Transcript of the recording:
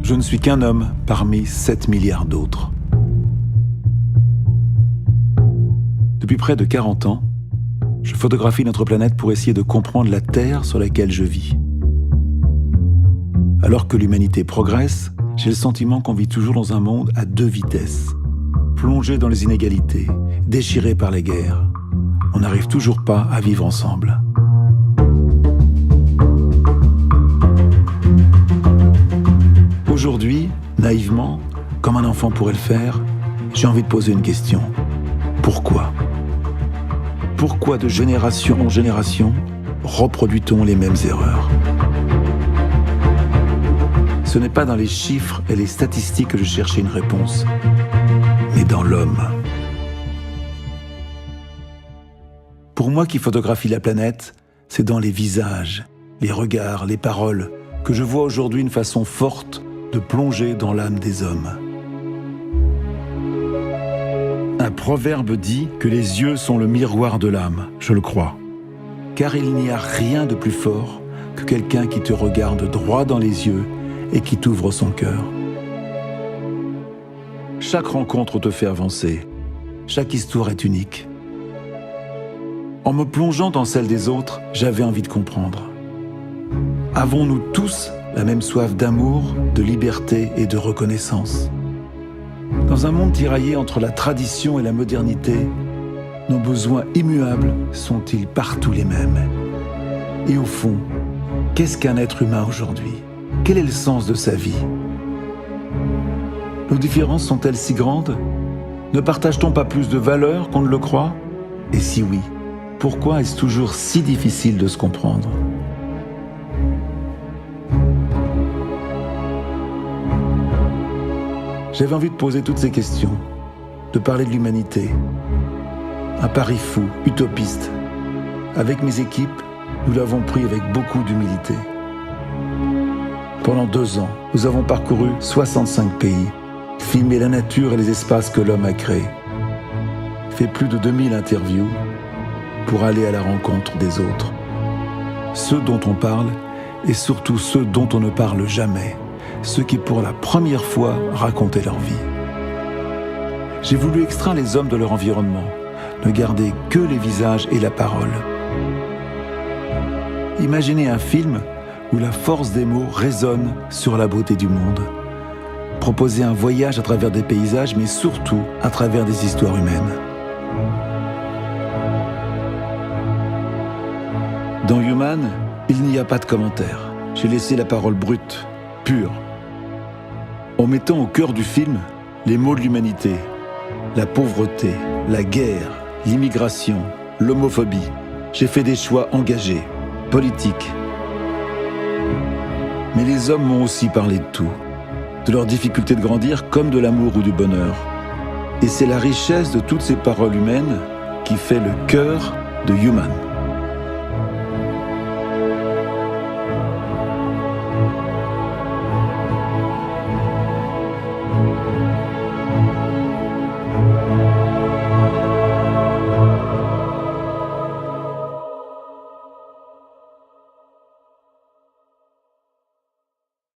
Je ne suis qu'un homme parmi 7 milliards d'autres. Depuis près de 40 ans, je photographie notre planète pour essayer de comprendre la Terre sur laquelle je vis. Alors que l'humanité progresse, j'ai le sentiment qu'on vit toujours dans un monde à 2 vitesses. Plongé dans les inégalités, déchiré par les guerres. On n'arrive toujours pas à vivre ensemble. Aujourd'hui, naïvement, comme un enfant pourrait le faire, j'ai envie de poser une question. Pourquoi ? Pourquoi de génération en génération reproduit-on les mêmes erreurs ? Ce n'est pas dans les chiffres et les statistiques que je cherchais une réponse, mais dans l'homme. Pour moi qui photographie la planète, c'est dans les visages, les regards, les paroles, que je vois aujourd'hui une façon forte de plonger dans l'âme des hommes. Un proverbe dit que les yeux sont le miroir de l'âme, je le crois. Car il n'y a rien de plus fort que quelqu'un qui te regarde droit dans les yeux et qui t'ouvre son cœur. Chaque rencontre te fait avancer. Chaque histoire est unique. En me plongeant dans celle des autres, j'avais envie de comprendre. Avons-nous tous la même soif d'amour, de liberté et de reconnaissance ? Dans un monde tiraillé entre la tradition et la modernité, nos besoins immuables sont-ils partout les mêmes ? Et au fond, qu'est-ce qu'un être humain aujourd'hui ? Quel est le sens de sa vie ? Nos différences sont-elles si grandes ? Ne partage-t-on pas plus de valeurs qu'on ne le croit ? Et si oui, pourquoi est-ce toujours si difficile de se comprendre ? J'avais envie de poser toutes ces questions, de parler de l'humanité. Un pari fou, utopiste. Avec mes équipes, nous l'avons pris avec beaucoup d'humilité. Pendant 2 ans, nous avons parcouru 65 pays, filmé la nature et les espaces que l'homme a créés, fait plus de 2000 interviews pour aller à la rencontre des autres. Ceux dont on parle et surtout ceux dont on ne parle jamais, ceux qui pour la première fois racontaient leur vie. J'ai voulu extraire les hommes de leur environnement, ne garder que les visages et la parole. Imaginez un film où la force des mots résonne sur la beauté du monde. Proposer un voyage à travers des paysages, mais surtout à travers des histoires humaines. Dans Human, il n'y a pas de commentaires. J'ai laissé la parole brute, pure. En mettant au cœur du film les mots de l'humanité, la pauvreté, la guerre, l'immigration, l'homophobie. J'ai fait des choix engagés, politiques. Mais les hommes m'ont aussi parlé de tout, de leur difficulté de grandir comme de l'amour ou du bonheur. Et c'est la richesse de toutes ces paroles humaines qui fait le cœur de Human.